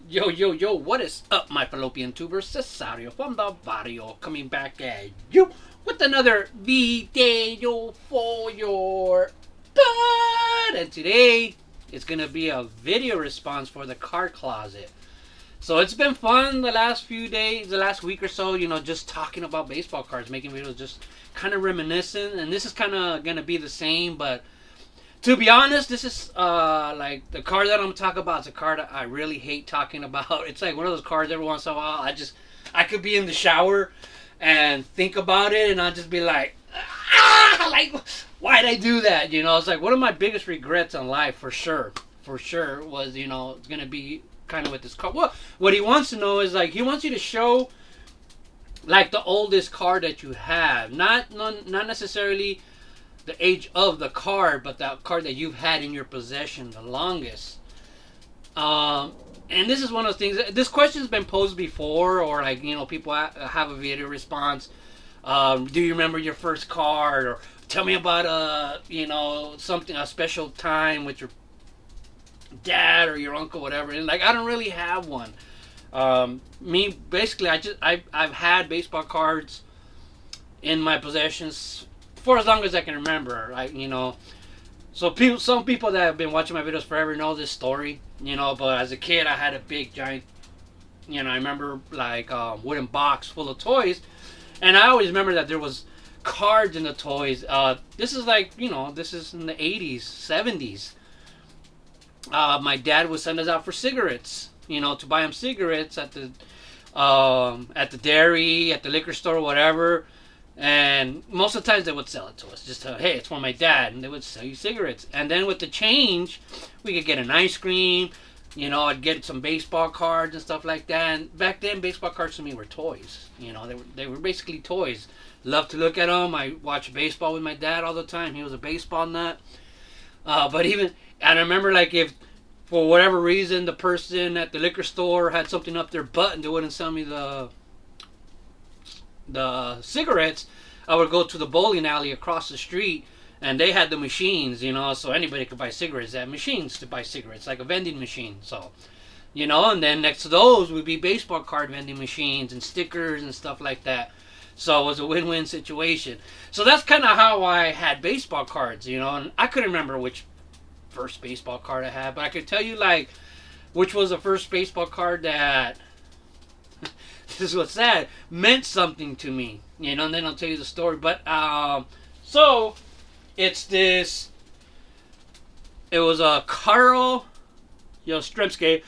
Yo, yo, yo, what is up, my fallopian tubers? Cesario from the barrio coming back at you with another video for your butt. And today, it's going to be a video response for the card closet. So it's been fun the last few days, the last week or so, just talking about baseball cards, making videos just kind of reminiscent. And this is kind of going to be the same, but to be honest, this is like the card that I'm talking about is a card I really hate talking about. It's like one of those cards every once in a while I could be in the shower and think about it and I'll just be like, like, why'd I do that? It's like one of my biggest regrets in life for sure was, it's going to be kind of with this card. Well, what he wants to know is like, he wants you to show like the oldest card that you have. Not necessarily the age of the card, but the card that you've had in your possession the longest. And this is one of those things. This question has been posed before, or like people have a video response. Do you remember your first card, or tell me about something, a special time with your dad or your uncle, whatever. And like I don't really have one. Me basically, I've had baseball cards in my possessions for as long as I can remember, so some people that have been watching my videos forever know this story, but as a kid I had a big giant, I remember like wooden box full of toys, and I always remember that there was cards in the toys. This is like, this is in the 80s, 70s. My dad would send us out for cigarettes, to buy him cigarettes at the dairy, at the liquor store, whatever. And most of the times they would sell it to us. Just hey, it's for my dad. And they would sell you cigarettes. And then with the change, we could get an ice cream. I'd get some baseball cards and stuff like that. And back then, baseball cards to me were toys. They were basically toys. Loved to look at them. I watched baseball with my dad all the time. He was a baseball nut. But even, and I remember like if, for whatever reason, the person at the liquor store had something up their butt and they wouldn't sell me the cigarettes, I would go to the bowling alley across the street and they had the machines, so anybody could buy cigarettes. They had machines to buy cigarettes, like a vending machine. So, and then next to those would be baseball card vending machines and stickers and stuff like that. So it was a win-win situation. So that's kind of how I had baseball cards, and I couldn't remember which first baseball card I had, but I could tell you like which was the first baseball card that this is what's sad, meant something to me, and then I'll tell you the story. But so it's this. It was a Carl Yastrzemski.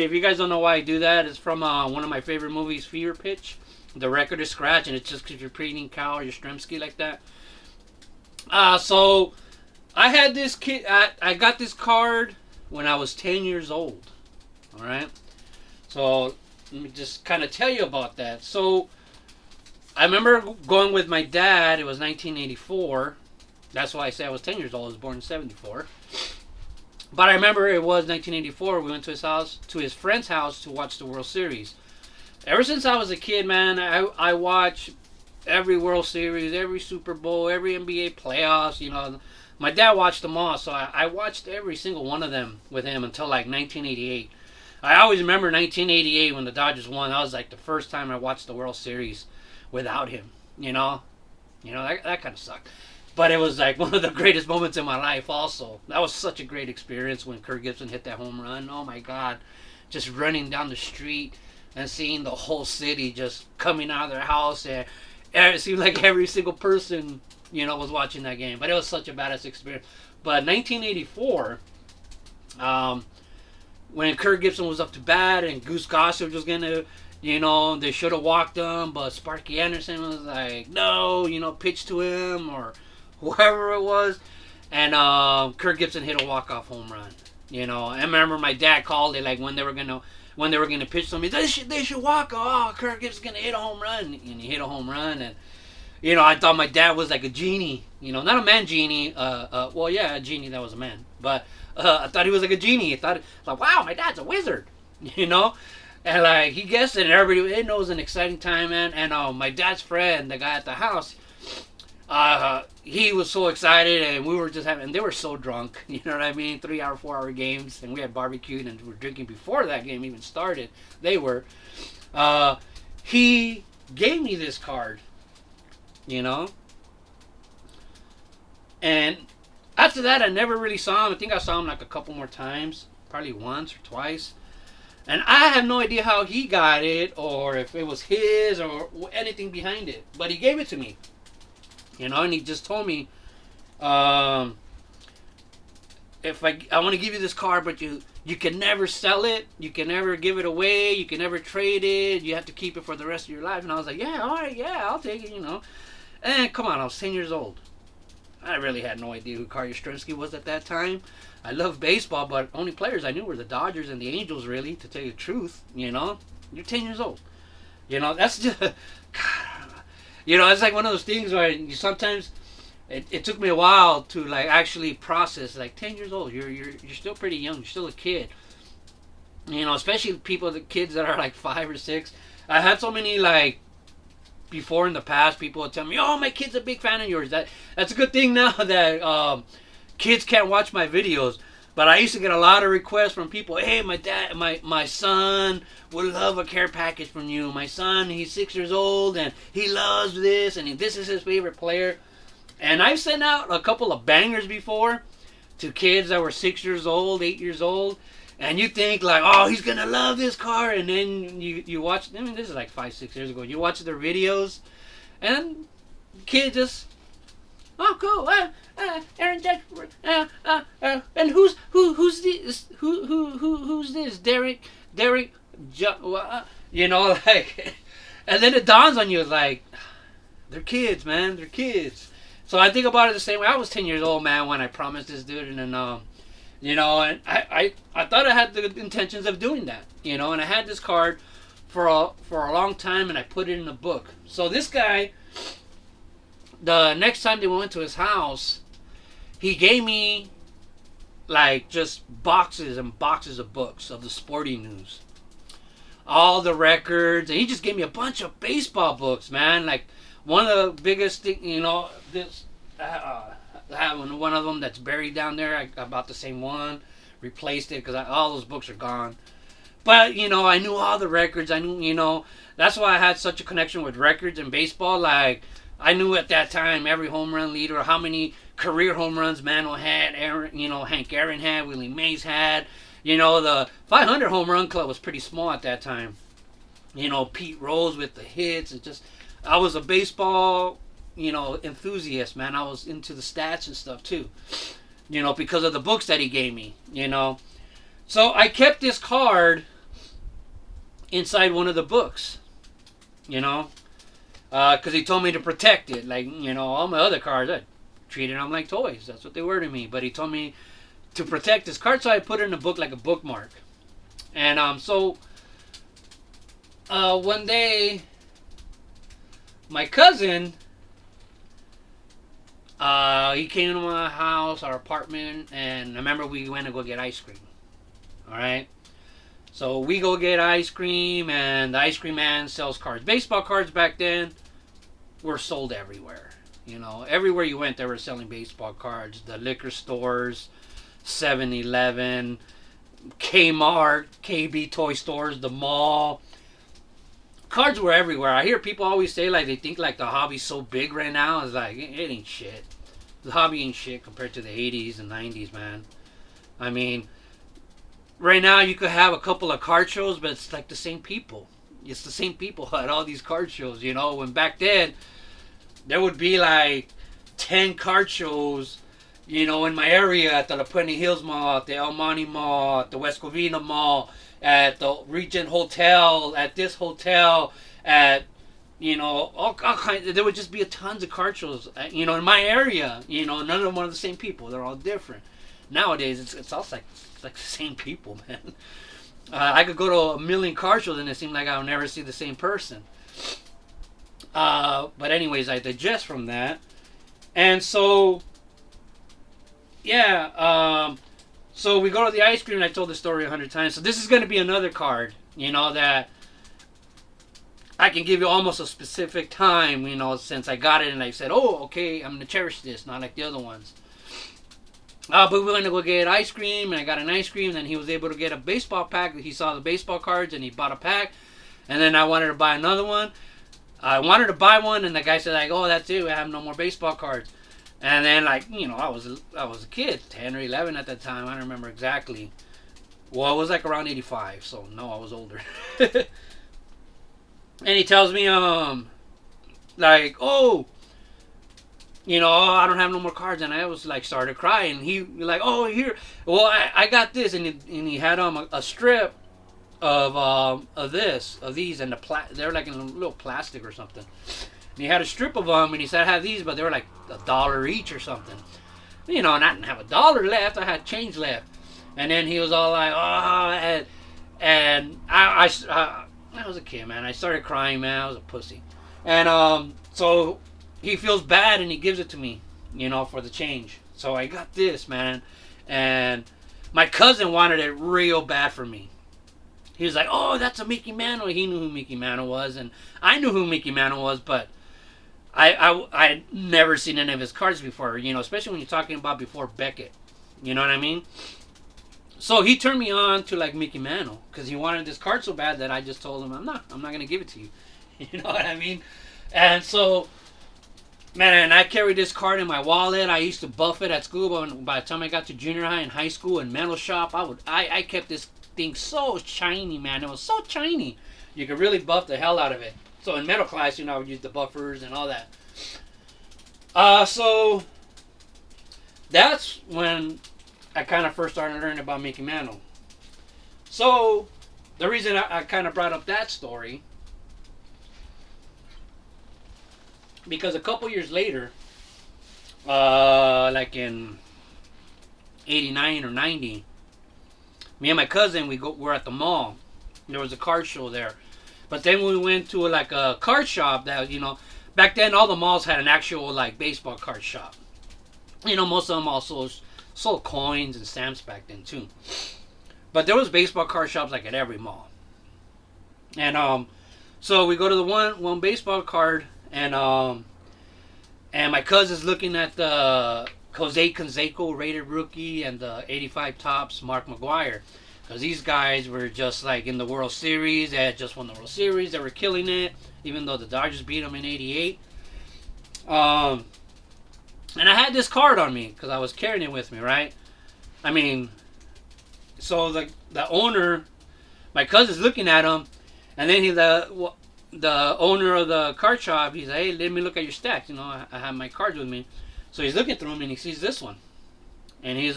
If you guys don't know why I do that, it's from one of my favorite movies, Fever Pitch. The record is scratched, and it's just because you're repeating Carl Yastrzemski like that. So I had this kid. I got this card when I was 10 years old. All right. So let me just kind of tell you about that. So I remember going with my dad. It was 1984. That's why I say I was 10 years old. I was born in 74. But I remember it was 1984. We went to his house, to his friend's house, to watch the World Series. Ever since I was a kid, man, I watch every World Series, every Super Bowl, every NBA playoffs. My dad watched them all, so I watched every single one of them with him until like 1988. I always remember 1988 when the Dodgers won. That was like the first time I watched the World Series without him. That kind of sucked. But it was like one of the greatest moments in my life also. That was such a great experience when Kirk Gibson hit that home run. Oh my God. Just running down the street and seeing the whole city just coming out of their house. And it seemed like every single person, was watching that game. But it was such a badass experience. But 1984, when Kirk Gibson was up to bat and Goose Gossage was going to, they should have walked him, but Sparky Anderson was like, no, pitch to him or whoever it was. And Kirk Gibson hit a walk-off home run. I remember my dad called it like when they were gonna pitch somebody, they should walk. Oh, Kirk Gibson's gonna hit a home run, and he hit a home run. And I thought my dad was like a genie. Not a man genie. Well, yeah, a genie that was a man, but I thought he was like a genie. I thought like, wow, my dad's a wizard. And like he guessed it, and everybody, it was an exciting time, man. And my dad's friend, the guy at the house, he was so excited, and we were just having, and they were so drunk, you know what I mean? 3 hour, 4 hour games, and we had barbecued and we were drinking before that game even started. They were. He gave me this card, you know? And after that, I never really saw him. I think I saw him like a couple more times, probably once or twice. And I have no idea how he got it, or if it was his, or anything behind it. But he gave it to me, you know, and he just told me, if I want to give you this card, but you can never sell it, you can never give it away, you can never trade it, you have to keep it for the rest of your life. And I was like, yeah, all right, yeah, I'll take it, you know. And come on, I was 10 years old. I really had no idea who Carl Yastrzemski was at that time. I loved baseball, but only players I knew were the Dodgers and the Angels, really, to tell you the truth, you know. You're 10 years old. You know, that's just, God, you know, it's like one of those things where you sometimes, it took me a while to, like, actually process, like, 10 years old, you're still pretty young, you're still a kid. You know, especially the kids that are, like, 5 or 6. I had so many, like, before in the past, people would tell me, oh, my kid's a big fan of yours. That's a good thing now that kids can't watch my videos. But I used to get a lot of requests from people, hey, my son would love a care package from you. My son, he's 6 years old, and he loves this, and this is his favorite player. And I've sent out a couple of bangers before to kids that were 6 years old, 8 years old. And you think, like, oh, he's going to love this car. And then you watch, I mean, this is like 5, 6 years ago. You watch their videos, and kids just, oh, cool. Aaron Judge. And who's this? Who's this? Derek, you know, like, and then it dawns on you, like, they're kids, man. They're kids. So I think about it the same way. I was 10 years old, man, when I promised this dude, and then, you know, and I thought I had the intentions of doing that, you know, and I had this card for a long time, and I put it in a book. So this guy, the next time they went to his house, he gave me, like, just boxes and boxes of books of the sporting news, all the records, and he just gave me a bunch of baseball books, man. Like, one of the biggest thing, you know, this. I have one of them that's buried down there. I bought the same one, replaced it because all those books are gone. But, you know, I knew all the records. I knew, you know, that's why I had such a connection with records and baseball. Like, I knew at that time every home run leader, how many career home runs Mantle had, Hank Aaron had, Willie Mays had. You know, the 500 home run club was pretty small at that time. You know, Pete Rose with the hits. It just, I was a baseball, you know, enthusiast, man. I was into the stats and stuff too, you know, because of the books that he gave me, you know. So I kept this card inside one of the books, you know, because he told me to protect it. Like, you know, all my other cards, I treated them like toys. That's what they were to me. But he told me to protect this card, so I put it in a book like a bookmark. And so one day, my cousin, he came to my house, our apartment, and I remember we went to go get ice cream. Alright? So we go get ice cream, and the ice cream man sells cards. Baseball cards back then were sold everywhere. You know, everywhere you went, they were selling baseball cards. The liquor stores, 7-Eleven, Kmart, KB toy stores, the mall. Cards were everywhere. I hear people always say, like, they think, like, the hobby's so big right now. It's like, it ain't shit. The hobby ain't shit compared to the 80s and 90s, man. I mean, right now you could have a couple of card shows, but it's like the same people. It's the same people at all these card shows, you know. When back then, there would be, like, 10 card shows, you know, in my area, at the La Puente Hills Mall, at the El Monte Mall, at the West Covina Mall, at the Regent Hotel, at this hotel, at, you know, all kinds. There would just be tons of card shows, you know, in my area. You know, none of them are the same people. They're all different. Nowadays, it's all like the same people, man. I could go to a million card shows and it seemed like I would never see the same person. But anyways, I digest from that. And so, yeah, so we go to the ice cream, and I told the story 100 times. So this is going to be another card, you know, that I can give you almost a specific time, since I got it, and I said, oh, okay, I'm going to cherish this, not like the other ones. But we went to go get ice cream, and I got an ice cream, and then he was able to get a baseball pack. He saw the baseball cards, and he bought a pack, and then I wanted to buy another one. I wanted to buy one, and the guy said, like, oh, that's it, I have no more baseball cards. And then, like, I was a kid, 10 or 11 at that time, I don't remember exactly. Well, it was like around 85, so no, I was older. And he tells me, like, oh, I don't have no more cards. And I was like, started crying. He like, oh, here, well, I got this. And he had a strip of these, and they're like in a little plastic or something. And he had a strip of them, and he said, I have these, but they were like $1 each or something. And I didn't have $1 left. I had change left. And then he was all like, oh, and I was a kid, man. I started crying, man. I was a pussy. And so he feels bad, and he gives it to me, for the change. So I got this, man. And my cousin wanted it real bad for me. He was like, oh, that's a Mickey Mantle. He knew who Mickey Mantle was, and I knew who Mickey Mantle was, but I'd never seen any of his cards before, especially when you're talking about before Beckett. You know what I mean? So he turned me on to like Mickey Mantle because he wanted this card so bad that I just told him I'm not gonna give it to you. You know what I mean? And so, man, I carried this card in my wallet. I used to buff it at school, but by the time I got to junior high and high school and metal shop, I kept this thing so shiny, man. It was so shiny. You could really buff the hell out of it. So in metal class, I would use the buffers and all that. So that's when I kind of first started learning about Mickey Mantle. So the reason I kind of brought up that story, because a couple years later, like in 89 or 90, me and my cousin, we're at the mall. There was a card show there. But then we went to like a card shop that, back then all the malls had an actual like baseball card shop. Most of them also sold coins and stamps back then too. But there was baseball card shops like at every mall. And so we go to the one baseball card, and my cousin's looking at the Jose Canseco rated rookie and the 85 tops Mark McGwire. Because these guys were just like in the World Series. They had just won the World Series. They were killing it, even though the Dodgers beat them in 88. And I had this card on me because I was carrying it with me, right? I mean, so the owner, my cousin's looking at him, and then the owner of the card shop, he's like, hey, let me look at your stacks. I have my cards with me. So he's looking through them, and he sees this one. And he's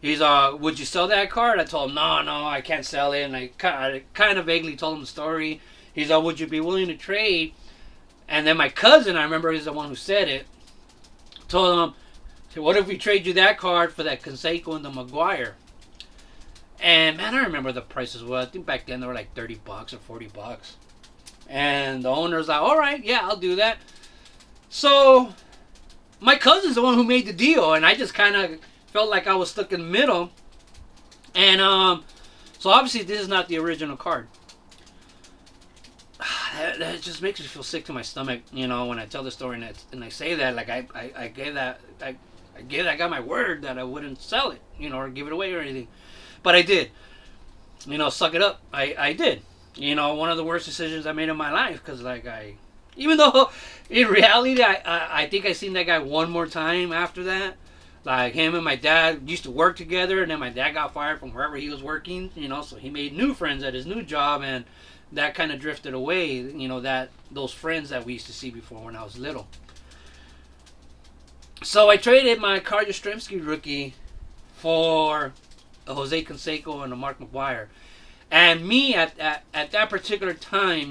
would you sell that card? I told him, no, I can't sell it. And I kind of vaguely told him the story. He's like, would you be willing to trade? And then my cousin, I remember he's the one who said it, told him, what if we trade you that card for that Canseco and the McGwire? And man, I remember the prices well. I think back then they were like $30 or $40. And the owner's like, all right, yeah, I'll do that. So my cousin's the one who made the deal, and I just kind of felt like I was stuck in the middle. And so obviously this is not the original card. That just makes me feel sick to my stomach, when I tell the story and I say that, like I gave that guy my word that I wouldn't sell it, or give it away or anything. But I did. Suck it up. I did. One of the worst decisions I made in my life, because even though in reality I think I seen that guy one more time after that. Like him and my dad used to work together, and then my dad got fired from wherever he was working, so he made new friends at his new job, and that kind of drifted away, those friends that we used to see before when I was little. So I traded my Carl Yastrzemski rookie for a Jose Canseco and a Mark McGwire. And me at that particular time,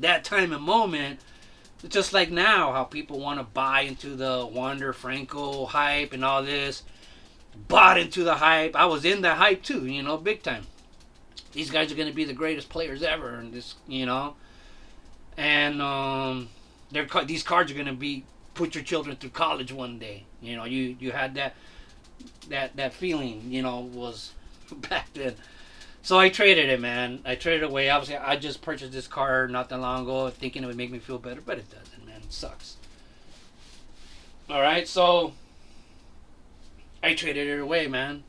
that time and moment, just like now, how people want to buy into the Wander Franco hype and all this, bought into the hype. I was in that hype too, big time. These guys are going to be the greatest players ever, and this, and these cards are going to put your children through college one day. You had that feeling, was back then. So I traded it, man. I traded it away. Obviously, I just purchased this car not that long ago, thinking it would make me feel better, but it doesn't, man. It sucks. All right, so I traded it away, man.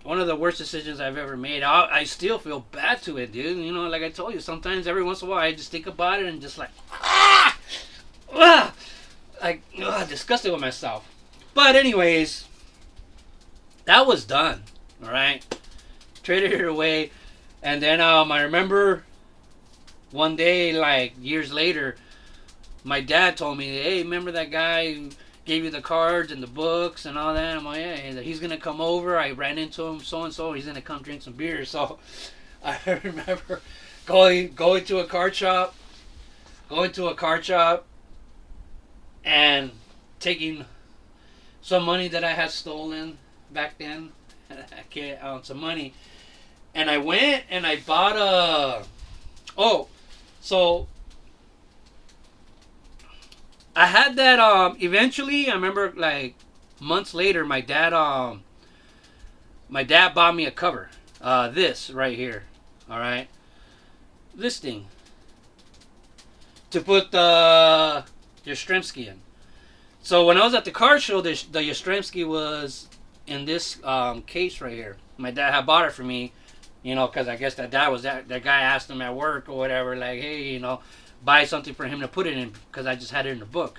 One of the worst decisions I've ever made. I still feel bad to it, dude. You know, like I told you, sometimes every once in a while I just think about it and just like, disgusted with myself. But anyways, that was done. All right, traded it away, and then I remember one day, like years later, my dad told me, "Hey, remember that guy who gave you the cards and the books and all that?" I'm like, "Yeah, he's gonna come over. I ran into him, so and so. He's gonna come drink some beer." So I remember going to a card shop, and taking some money that I had stolen back then. I can't some money, and I went and I bought so I had that eventually. I remember like months later, my dad bought me a cover. This right here, all right, this thing to put the Yastrzemski in. So when I was at the car show, the Yastrzemski was in this case right here. My dad had bought it for me, you know, because I guess that guy asked him at work or whatever, like, hey, you know, buy something for him to put it in, because I just had it in the book.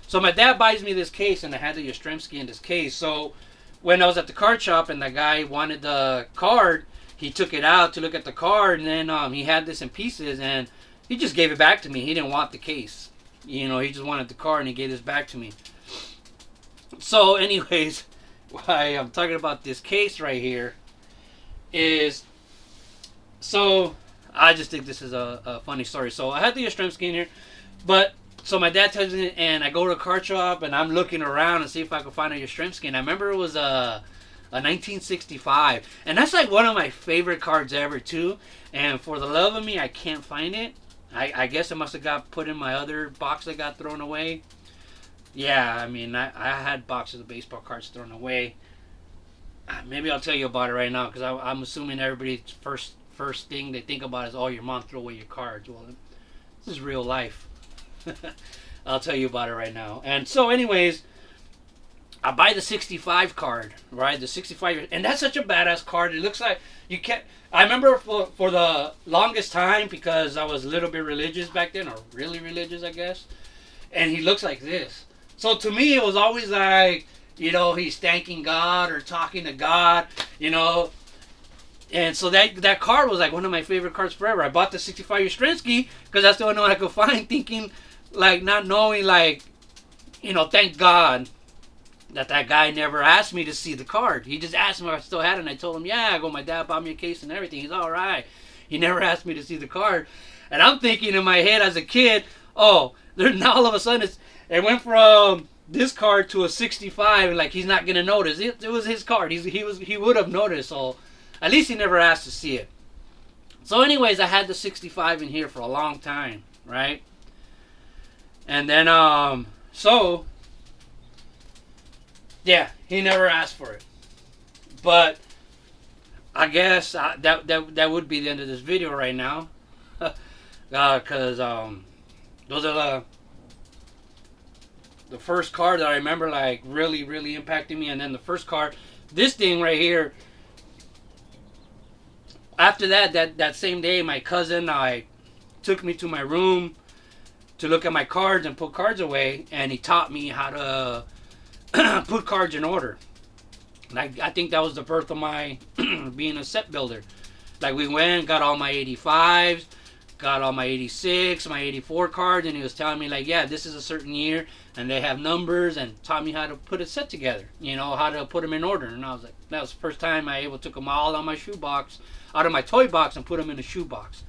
So my dad buys me this case, and I had the Yastrzemski in this case. So when I was at the card shop and the guy wanted the card, he took it out to look at the card, and then he had this in pieces, and he just gave it back to me. He didn't want the case. You know, he just wanted the card, and he gave this back to me. So anyways, why I'm talking about this case right here is, so I just think this is a funny story. So I had the Yastrzemski in here, but so my dad tells me, and I go to a card shop, and I'm looking around and see if I can find a Yastrzemski, and I remember it was a 1965, and that's like one of my favorite cards ever too. And for the love of me, I can't find it. I guess it must have got put in my other box that got thrown away. Yeah, I mean, I had boxes of baseball cards thrown away. Maybe I'll tell you about it right now, because I'm assuming everybody's first thing they think about is, oh, your mom threw away your cards. Well, this is real life. I'll tell you about it right now. And so anyways, I buy the 65 card, right? The 65, and that's such a badass card. It looks like you can't. I remember for the longest time, because I was a little bit religious back then, or really religious, I guess. And he looks like this. So to me, it was always like, you know, he's thanking God or talking to God, you know. And so that card was like one of my favorite cards forever. I bought the 65 Yastrzemski because that's the only one I could find, thinking, like, not knowing, like, you know, thank God that guy never asked me to see the card. He just asked me if I still had it, and I told him, yeah. I go, my dad bought me a case and everything. He's all right. He never asked me to see the card. And I'm thinking in my head as a kid, oh, now all of a sudden it went from this card to a 65, and like he's not gonna notice. It was his card. He would have noticed. So at least he never asked to see it. So anyways, I had the 65 in here for a long time, right? And then so yeah, he never asked for it. But I guess that would be the end of this video right now, because those are the first card that I remember, like, really impacting me. And then the first card, this thing right here. After that same day, my cousin took me to my room to look at my cards and put cards away, and he taught me how to put cards in order. Like, I think that was the birth of my being a set builder. Like, we went, got all my 85s, got all my 86, my 84 cards, and he was telling me, like, yeah, this is a certain year, and they have numbers, and taught me how to put a set together, you know, how to put them in order. And I was like, that was the first time I took them all out of my shoebox, out of my toy box, and put them in a shoebox.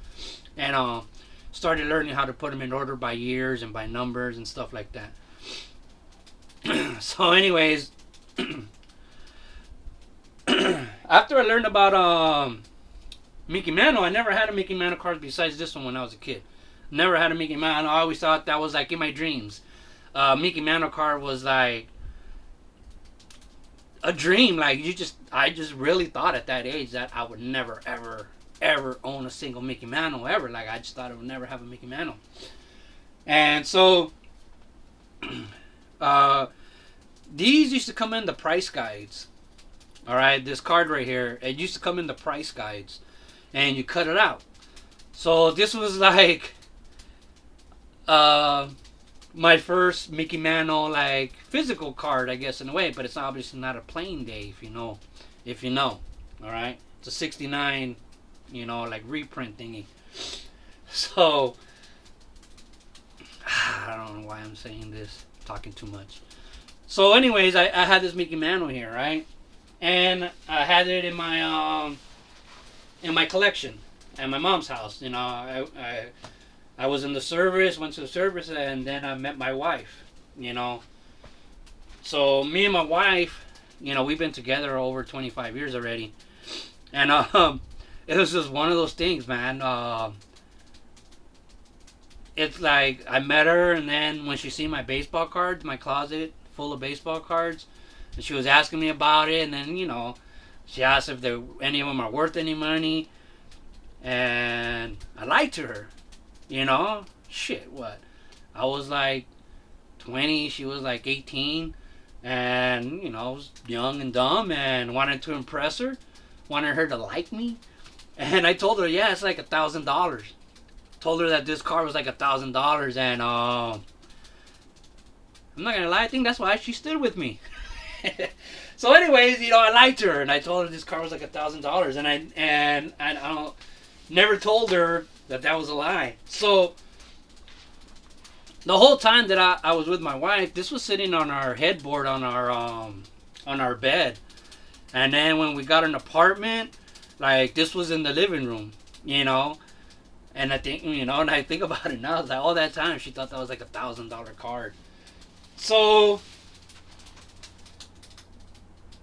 And started learning how to put them in order by years and by numbers and stuff like that. So anyways, after I learned about Mickey Mantle, I never had a Mickey Mantle card besides this one when I was a kid. Never had a Mickey Mantle. I always thought that was like in my dreams. Mickey Mantle card was like a dream. Like I just really thought at that age that I would never ever own a single Mickey Mantle ever. Like I just thought I would never have a Mickey Mantle. And so, these used to come in the price guides. All right, this card right here, it used to come in the price guides, and you cut it out. So this was like my first Mickey Mantle like physical card, I guess, in a way, but it's obviously not a plain day if you know. All right, it's a '69, like reprint thingy. So I don't know why I'm saying this, talking too much. So anyways, I had this Mickey Mantle here, right? And I had it in my collection at my mom's house. I was in the service, went to the service, and then I met my wife. So me and my wife, we've been together over 25 years already, and it was just one of those things, man. It's like I met her, and then when she seen my baseball cards, my closet full of baseball cards, and she was asking me about it, and then she asked if any of them are worth any money, and I lied to her. Shit, what? I was like 20, she was like 18, and I was young and dumb and wanted to impress her, wanted her to like me, and I told her, yeah, it's like $1,000. Told her that this car was like $1,000, and I'm not gonna lie, I think that's why she stood with me. So anyways, I lied to her, and I told her this car was like $1,000, and I never told her that was a lie. So the whole time that I was with my wife, this was sitting on our headboard on our bed, and then when we got an apartment, like this was in the living room, and I think and I think about it now, like all that time she thought that was like $1,000 card. So,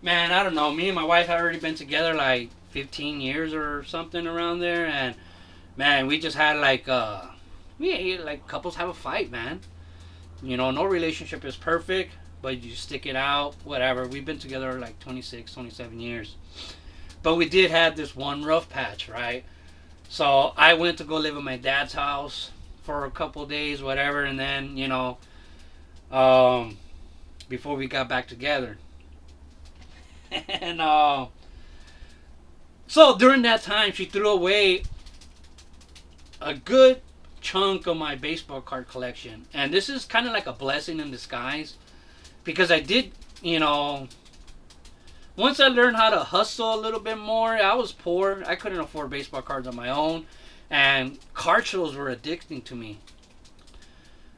man, I don't know. Me and my wife had already been together like 15 years or something around there, and man, we just had like couples have a fight, man. No relationship is perfect, but you stick it out, whatever. We've been together like 26, 27 years, but we did have this one rough patch, right? So I went to go live in my dad's house for a couple days, whatever, and then before we got back together. And so during that time, she threw away a good chunk of my baseball card collection. And this is kind of like a blessing in disguise, because I did, once I learned how to hustle a little bit more, I was poor. I couldn't afford baseball cards on my own, and card shows were addicting to me.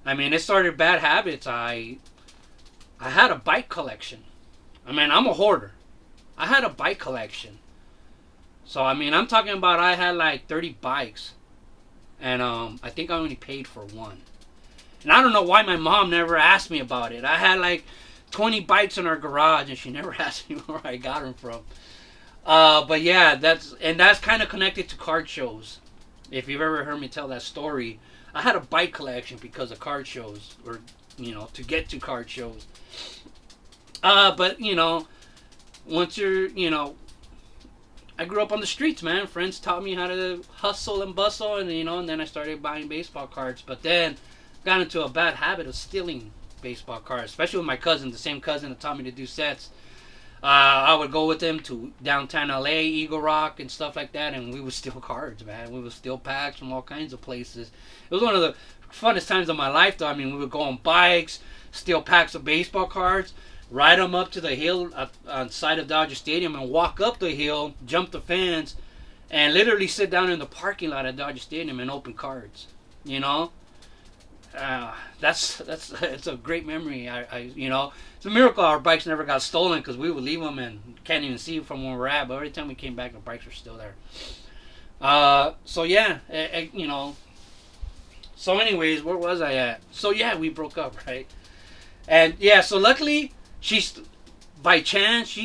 I mean, it started bad habits. I had a bike collection. I mean, I'm a hoarder. I had a bike collection. So, I mean, I'm talking about I had like 30 bikes. And I think I only paid for one. And I don't know why my mom never asked me about it. I had like 20 bikes in our garage, and she never asked me where I got them from. But yeah, that's kind of connected to card shows. If you've ever heard me tell that story, I had a bike collection because of card shows, or to get to card shows. But once you're, I grew up on the streets, man. Friends taught me how to hustle and bustle, and and then I started buying baseball cards. But then got into a bad habit of stealing baseball cards, especially with my cousin, the same cousin that taught me to do sets. I would go with him to downtown LA, Eagle Rock, and stuff like that, and we would steal cards, man. We would steal packs from all kinds of places. It was one of the funnest times of my life, though. I mean, we would go on bikes, steal packs of baseball cards, ride them up to the hill on the side of Dodger Stadium, and walk up the hill, jump the fence, and literally sit down in the parking lot at Dodger Stadium and open cards. That's it's a great memory. It's a miracle our bikes never got stolen, because we would leave them and can't even see from where we're at. But every time we came back, the bikes were still there. So yeah, So anyways, where was I at? So yeah, we broke up, right? And yeah, so luckily by chance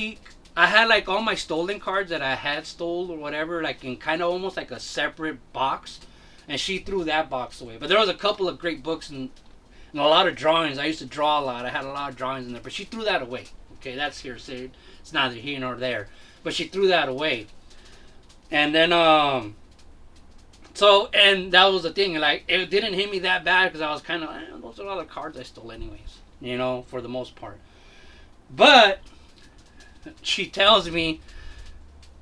I had like all my stolen cards that I had stole or whatever, like in kind of almost like a separate box, and she threw that box away. But there was a couple of great books and a lot of drawings. I used to draw a lot. I had a lot of drawings in there, but she threw that away. Okay, that's hearsay. It's neither here nor there. But she threw that away. And then, so, and that was the thing. Like, it didn't hit me that bad because I was kind of, those are all the cards I stole anyways. You know, for the most part. But she tells me,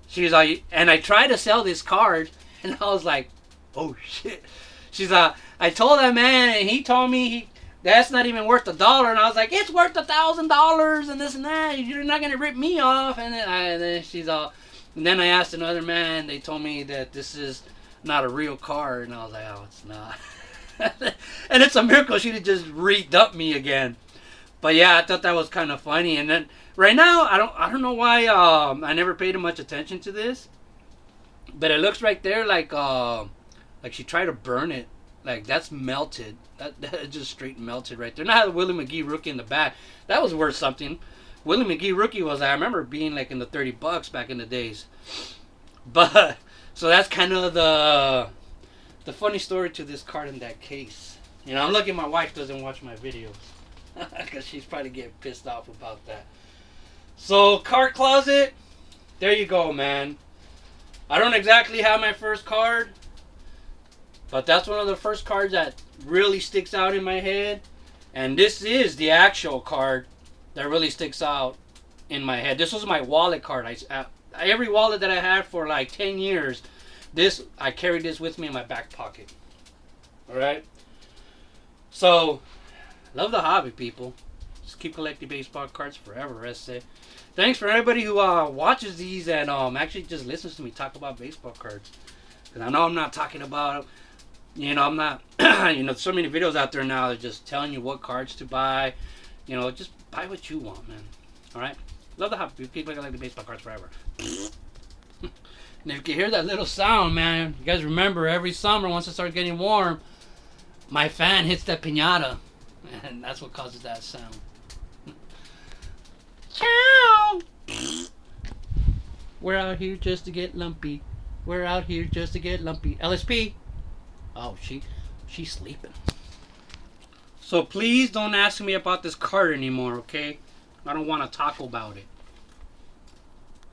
she's like, and I tried to sell this card, and I was like, oh shit. She's like, I told that man, and he told me that's not even worth $1, and I was like, it's worth $1,000 and this and that. You're not gonna rip me off. And then she's all, and then I asked another man. They told me that this is not a real card, and I was like, oh, it's not. And it's a miracle she just re-dumped me again. But yeah, I thought that was kind of funny. And then right now, I don't know why I never paid much attention to this, but it looks right there like she tried to burn it. Like that's melted. That just straight melted right there. Now the Willie McGee rookie in the back, that was worth something. Willie McGee rookie was, I remember being like in the $30 back in the days. But so that's kind of the funny story to this card in that case. You know, I'm lucky my wife doesn't watch my videos. Because she's probably getting pissed off about that. So, card closet. There you go, man. I don't exactly have my first card. But that's one of the first cards that really sticks out in my head. And this is the actual card that really sticks out in my head. This was my wallet card. Every wallet that I had for like 10 years, I carried this with me in my back pocket. Alright? So, love the hobby, people. Just keep collecting baseball cards forever, I say. Thanks for everybody who watches these and actually just listens to me talk about baseball cards. Because I know I'm not talking about, I'm not, so many videos out there now that are just telling you what cards to buy. Just buy what you want, man. Alright? Love the hobby. Keep collecting baseball cards forever. And if you can hear that little sound, man, you guys remember every summer once it starts getting warm, my fan hits that piñata. And that's what causes that sound. Ciao! We're out here just to get lumpy. We're out here just to get lumpy. LSP. Oh, she's sleeping. So please don't ask me about this card anymore, okay? I don't want to talk about it.